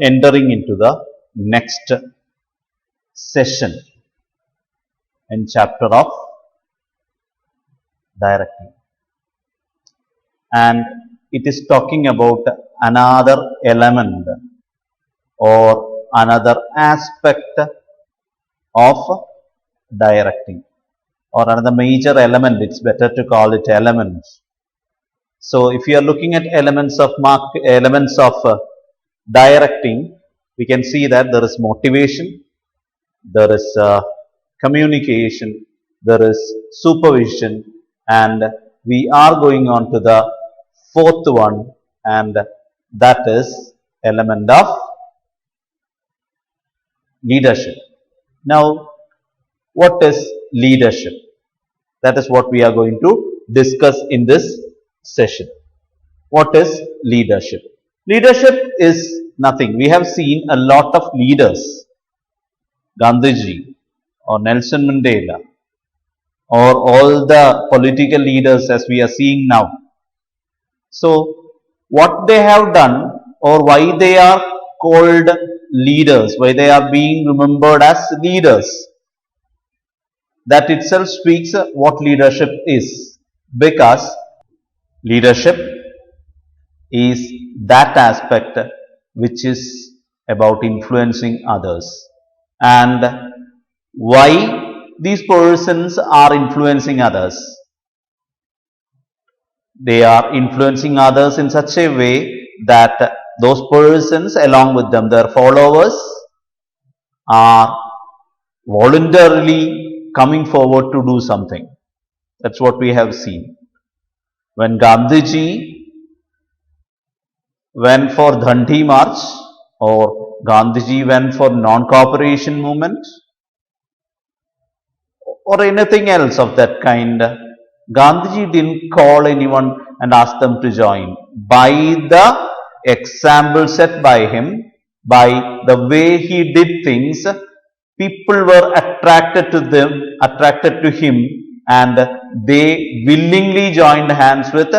entering into the next session in chapter of directing, and it is talking about another element or another aspect of directing, or another major element. It's better to call it elements. So if you are looking at elements of directing, we can see that there is motivation, there is communication, there is supervision, and we are going on to the fourth one, and that is element of leadership. Now, what is leadership? That is what we are going to discuss in this session. What is leadership? Leadership is nothing. We have seen a lot of leaders, Gandhiji or Nelson Mandela, or all the political leaders as we are seeing now. So, what they have done, or why they are called leaders, why they are being remembered as leaders, that itself speaks what leadership is. Because leadership is that aspect which is about influencing others. And why these persons are influencing others? They are influencing others in such a way that those persons, along with them, their followers, are voluntarily coming forward to do something. That's what we have seen. When Gandhiji went for Dandi March, or Gandhiji went for non-cooperation movement, or anything else of that kind, Gandhiji didn't call anyone and ask them to join. By the example set by him, by the way he did things, people were attracted to him, and they willingly joined hands with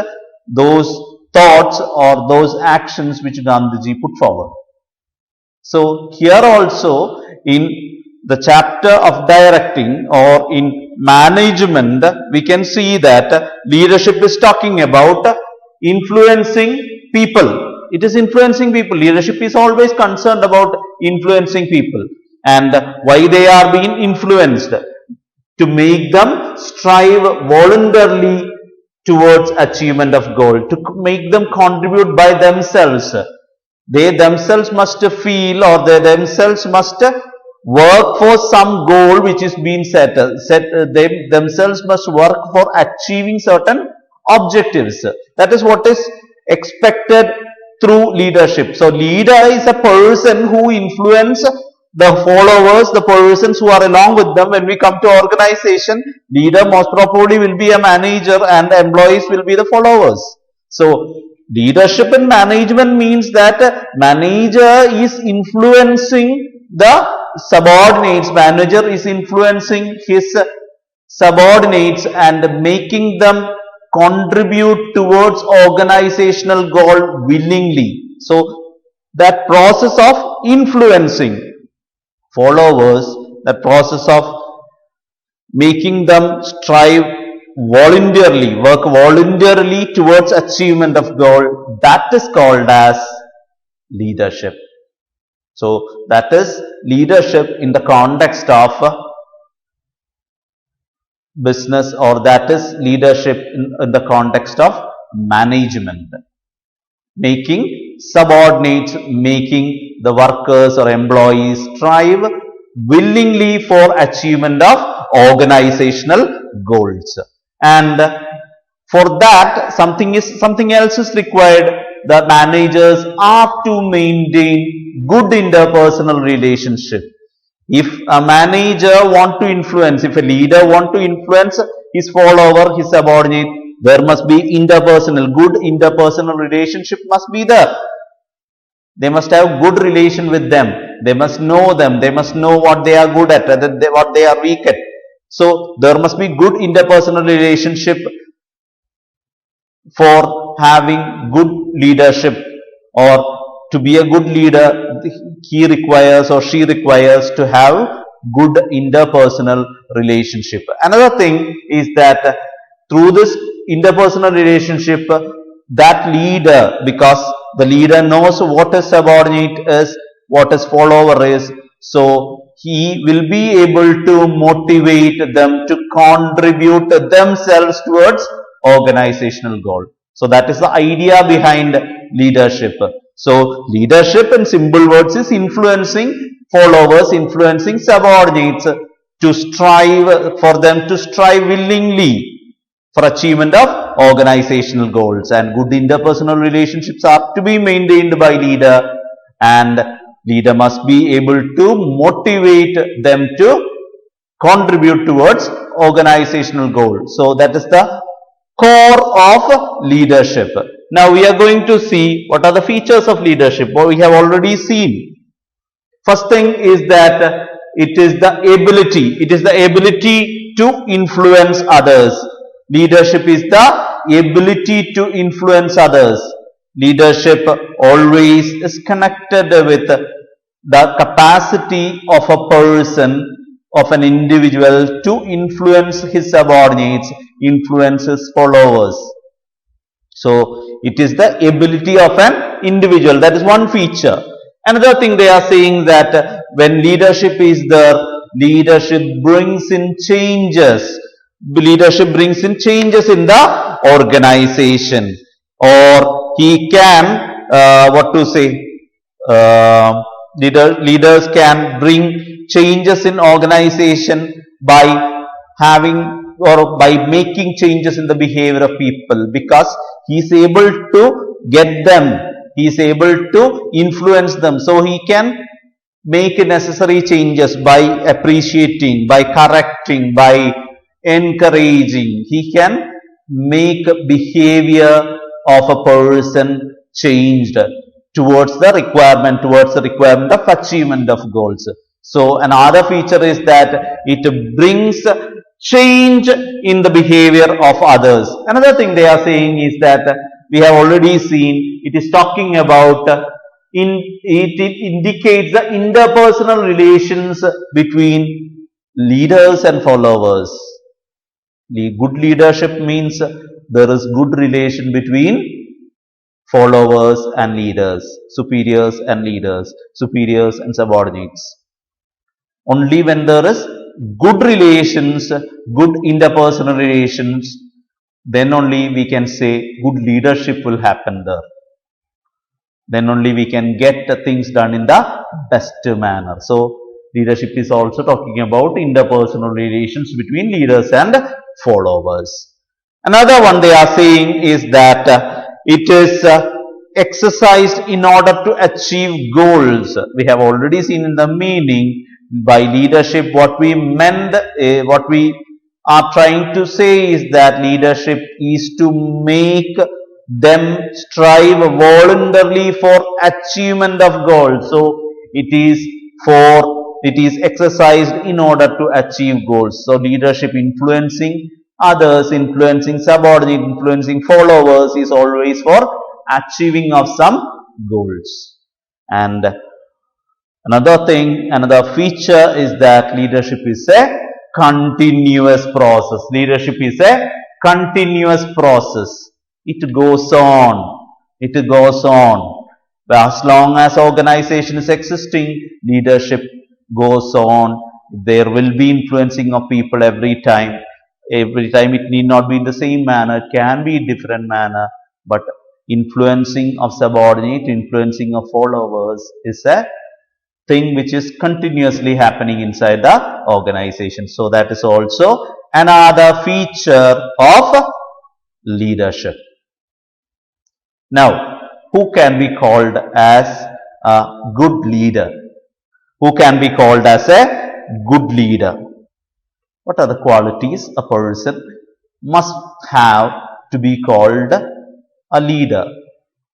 those thoughts or those actions which Gandhiji put forward. So here also, in the chapter of directing or in management, we can see that leadership is talking about influencing people. It is influencing people. Leadership is always concerned about influencing people, and why they are being influenced, to make them strive voluntarily towards achievement of goal, to make them contribute by themselves. They themselves must feel, or they themselves must work for some goal which is being set. They themselves must work for achieving certain objectives. That is what is expected through leadership. So leader is a person who influences the followers, the persons who are along with them. When we come to organization, leader most probably will be a manager and employees will be the followers. So leadership and management means that manager is influencing the subordinates. Manager is influencing his subordinates and making them contribute towards organizational goal willingly. So that process of influencing followers, the process of making them strive voluntarily, work voluntarily towards achievement of goal, that is called as leadership. So that is leadership in the context of business, or that is leadership in the context of management. Making subordinates, making the workers or employees strive willingly for achievement of organizational goals. And for that, something else is required. The managers are to maintain good interpersonal relationship. If a manager want to influence, if a leader want to influence his follower, his subordinate, there must be good interpersonal relationship must be there. They must have good relation with them. They must know them. They must know what they are good at, what they are weak at. So there must be good interpersonal relationship for having good leadership or to be a good leader, he requires or she requires to have good interpersonal relationship. Another thing is that through this interpersonal relationship, that leader, because the leader knows what a subordinate is, what his follower is, so he will be able to motivate them to contribute themselves towards organizational goal. So that is the idea behind leadership. So leadership in simple words is influencing followers, influencing subordinates to strive, for them to strive willingly for achievement of organizational goals. And good interpersonal relationships are to be maintained by leader, and leader must be able to motivate them to contribute towards organizational goals. So that is the core of leadership. Now we are going to see what are the features of leadership. What we have already seen. First thing is that it is the ability to influence others. Leadership is the ability to influence others. Leadership always is connected with the capacity of a person, of an individual to influence his subordinates, influence his followers. So it is the ability of an individual. That is one feature. Another thing they are saying that when leadership is there, leadership brings in changes. Leadership brings in changes in the organization, or he can, leaders can bring changes in organization by having or by making changes in the behavior of people, because he is able to get them, he is able to influence them. So he can make necessary changes by appreciating, by correcting, by encouraging. He can make behavior of a person changed towards the requirement of achievement of goals. So another feature is that it brings change in the behavior of others. Another thing they are saying is that we have already seen, it is talking about, it indicates the interpersonal relations between leaders and followers. The good leadership means there is good relation between followers and leaders, superiors and leaders, superiors and subordinates. Only when there is good relations, good interpersonal relations, then only we can say good leadership will happen there. Then only we can get things done in the best manner. So leadership is also talking about interpersonal relations between leaders and followers. Another one they are saying is that it is exercised in order to achieve goals. We have already seen in the meaning by leadership what we meant, what we are trying to say is that leadership is to make them strive voluntarily for achievement of goals. So it is exercised in order to achieve goals. So leadership influencing others, influencing subordinate, influencing followers is always for achieving of some goals. And another thing, another feature is that leadership is a continuous process. Leadership is a continuous process. It goes on. It goes on. As long as organization is existing, leadership goes on. There will be influencing of people every time. Every time it need not be in the same manner. It can be different manner. But influencing of subordinate, influencing of followers is a thing which is continuously happening inside the organization. So that is also another feature of leadership. Now, who can be called as a good leader? Who can be called as a good leader? What are the qualities a person must have to be called a leader?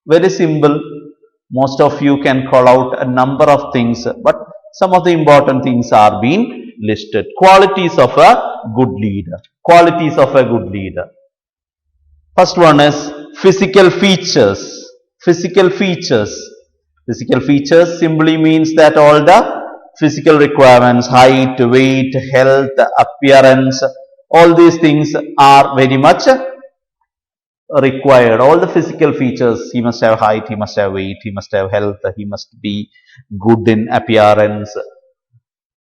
Very simple. Most of you can call out a number of things, but some of the important things are being listed. Qualities of a good leader. Qualities of a good leader. First one is physical features. Physical features. Physical features simply means that all the physical requirements, height, weight, health, appearance, all these things are very much required. All the physical features, he must have height, he must have weight, he must have health, he must be good in appearance.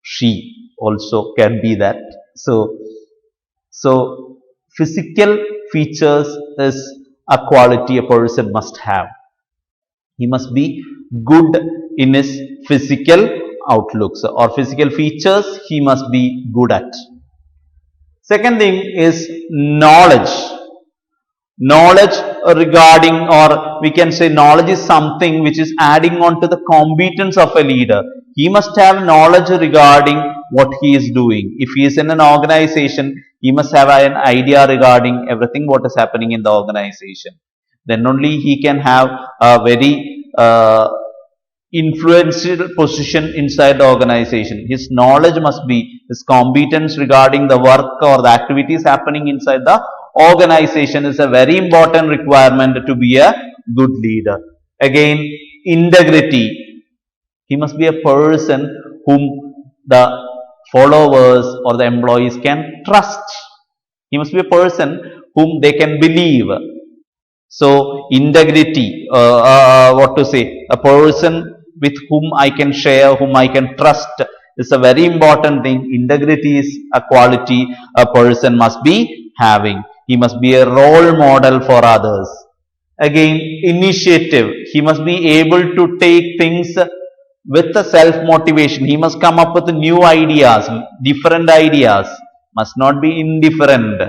She also can be that. So physical features is a quality a person must have. He must be good in his physical outlooks or physical features he must be good at. Second thing is knowledge. Knowledge regarding, or we can say knowledge is something which is adding on to the competence of a leader. He must have knowledge regarding what he is doing. If he is in an organization, he must have an idea regarding everything what is happening in the organization. Then only he can have a very influential position inside the organization. His knowledge must be, his competence regarding the work or the activities happening inside the organization is a very important requirement to be a good leader. Again, integrity. He must be a person whom the followers or the employees can trust. He must be a person whom they can believe. So, integrity, what to say, a person with whom I can share, whom I can trust is a very important thing. Integrity is a quality a person must be having. He must be a role model for others. Again, initiative. He must be able to take things with a self-motivation. He must come up with new ideas, different ideas, must not be indifferent.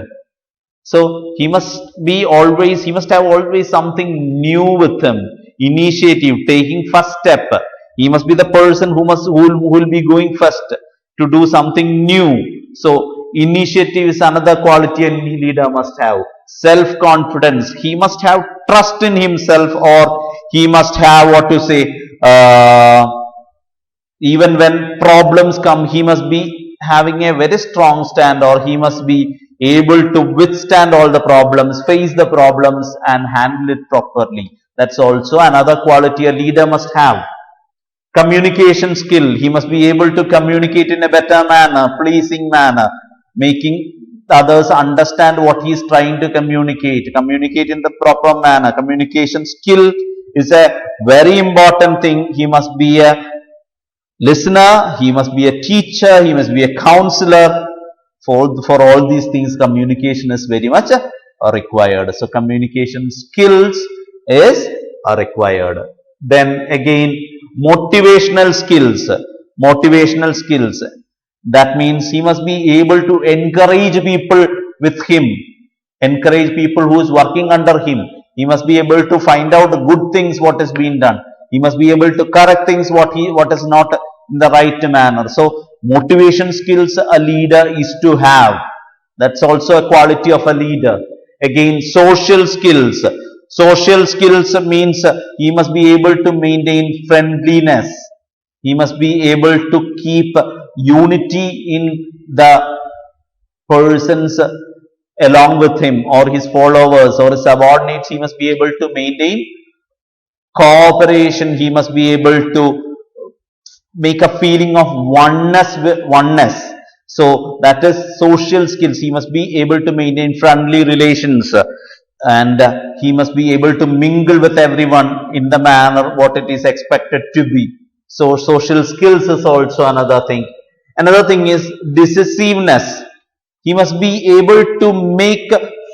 So he must have always something new with him. Initiative, taking first step. He must be the person who will be going first to do something new. So initiative is another quality a leader must have. Self-confidence. He must have trust in himself, or he must have what to say. Even when problems come, he must be having a very strong stand, or he must be able to withstand all the problems, face the problems and handle it properly. That's also another quality a leader must have. Communication skill. He must be able to communicate in a better manner, pleasing manner, making others understand what he is trying to communicate in the proper manner. Communication skill is a very important thing. He must be a listener, he must be a teacher, he must be a counselor. For all these things, communication is very much required. So communication skills is required. Then again, motivational skills. Motivational skills. That means he must be able to encourage people with him, encourage people who is working under him. He must be able to find out the good things what is being done. He must be able to correct things what is not in the right manner. So motivation skills a leader is to have. That's also a quality of a leader. Again, social skills. Social skills means he must be able to maintain friendliness. He must be able to keep unity in the persons along with him, or his followers or his subordinates. He must be able to maintain cooperation. He must be able to make a feeling of oneness. So that is social skills. He must be able to maintain friendly relations, and he must be able to mingle with everyone in the manner what it is expected to be. So social skills is also another thing. Another thing is decisiveness. He must be able to make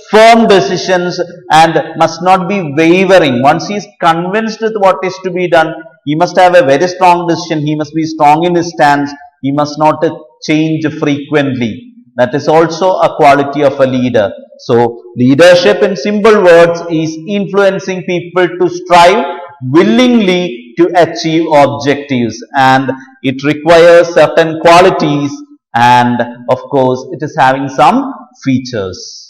firm decisions and must not be wavering. Once he is convinced with what is to be done, he must have a very strong decision. He must be strong in his stance. He must not change frequently. That is also a quality of a leader. So leadership in simple words is influencing people to strive willingly to achieve objectives, and it requires certain qualities, and of course it is having some features.